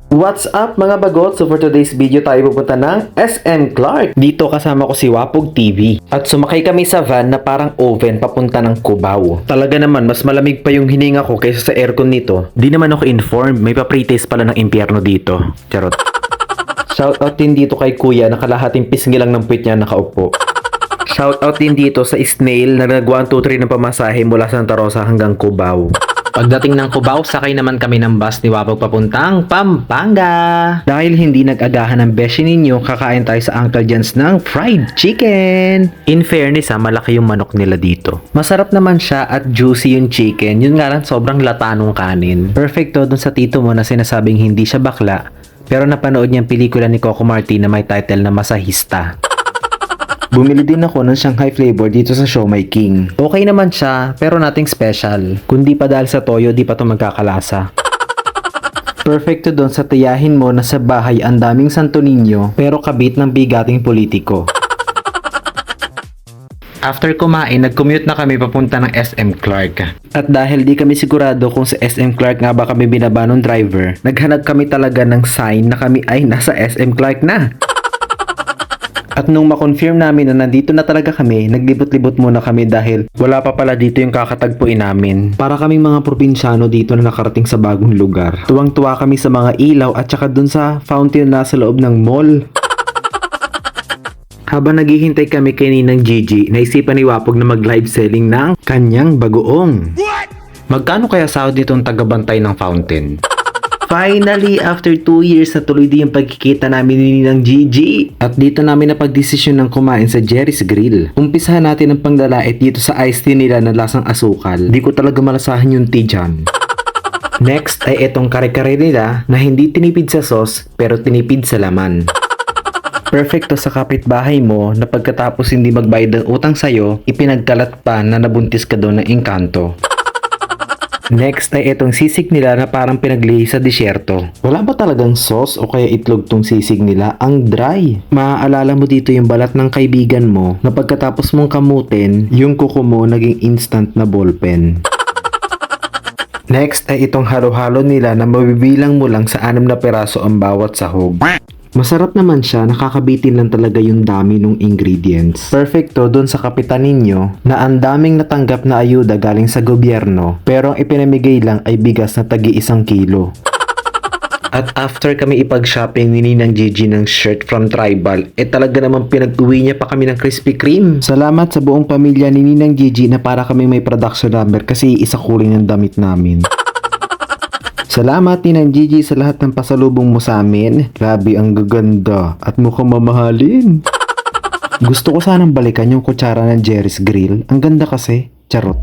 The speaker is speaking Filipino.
What's up mga bagot? So for today's video tayo pupunta ng SM Clark. Dito kasama ko si Wapog TV. At sumakay kami sa van na parang oven papunta ng Cubao. Talaga naman mas malamig pa yung hininga ko kaysa sa aircon nito. Di naman ako informed, may pa-pretest pala ng impyerno dito. Charot. Shoutout din dito kay Kuya na kalahating pisngi lang ng puwit niya nakaupo. Shoutout din dito sa Snail na nag-1, 2, 3 ng pamasahe mula Santa Rosa hanggang Cubao. Pagdating ng Cubao, sakay naman kami ng bus ni Wapog papuntang Pampanga. Dahil hindi nag-agahan ng beshi ninyo, kakain tayo sa Uncle John's ng fried chicken. In fairness malaki yung manok nila dito. Masarap naman siya at juicy yung chicken. Yun nga lang sobrang lata nung kanin. Perfecto dun sa tito mo na sinasabing hindi siya bakla, pero napanood niyang pelikula ni Coco Martin na may title na Masahista. Bumili din ako ng Shanghai flavor dito sa Siomai King. Okay naman siya, pero nothing special. Kundi pa dahil sa toyo, di pa ito magkakalasa. Perfecto doon sa tiyahin mo na sa bahay ang daming Santo Niño, pero kabit ng bigating politiko. After kumain, nag-commute na kami papunta ng SM Clark. At dahil di kami sigurado kung sa SM Clark nga ba kami binaba ng driver, naghanap kami talaga ng sign na kami ay nasa SM Clark na. At nung makonfirm namin na nandito na talaga kami, naglibot-libot muna kami dahil wala pa pala dito yung kakatagpuin namin. Para kaming mga probinsyano dito na nakarating sa bagong lugar. Tuwang-tuwa kami sa mga ilaw at saka dun sa fountain na sa loob ng mall. Habang naghihintay kami kay Ninang Gigi, naisipan ni Wapog na mag-live selling ng kanyang bagoong. Magkano kaya sahod nitong tagabantay ng fountain? Finally, after 2 years na tuloy din yung pagkikita namin ni Ninang Gigi. At dito namin napagdesisyon ng kumain sa Jerry's Grill. Umpisahan natin ang panglalait dito sa iced tea nila na lasang asukal. Di ko talaga malasahan yung tea dyan. Next ay itong kare-kare nila na hindi tinipid sa sauce pero tinipid sa laman. Perfecto sa kapitbahay mo na pagkatapos hindi magbayad ng utang sa'yo, ipinagkalat pa na nabuntis ka doon ng engkanto. Next ay itong sisig nila na parang pinaglihi sa disyerto. Wala ba talagang sauce o kaya itlog tong sisig nila? Ang dry. Maaalala mo dito yung balat ng kaibigan mo na pagkatapos mong kamutin, yung kuko mo naging instant na ballpen. Next ay itong halo-halo nila na mabibilang mo lang sa 6 na peraso ang bawat sahog. Masarap naman siya, nakakabitin lang talaga yung dami ng ingredients. Perfecto dun sa kapitan ninyo na ang daming natanggap na ayuda galing sa gobyerno pero ang ipinamigay lang ay bigas na tagi 1 kilo. At after kami ipag-shopping ni Ninang Gigi ng shirt from Tribal, talaga naman pinag-uwi niya pa kami ng Krispy Kreme. Salamat sa buong pamilya ni Ninang Gigi na para kami may production number kasi isa kuling ng damit namin. Salamat Ninang Gigi sa lahat ng pasalubong mo sa amin. Grabe ang gaganda at mukhang mamahalin. Gusto ko sanang balikan yung kutsara ng Jerry's Grill. Ang ganda kasi. Charot.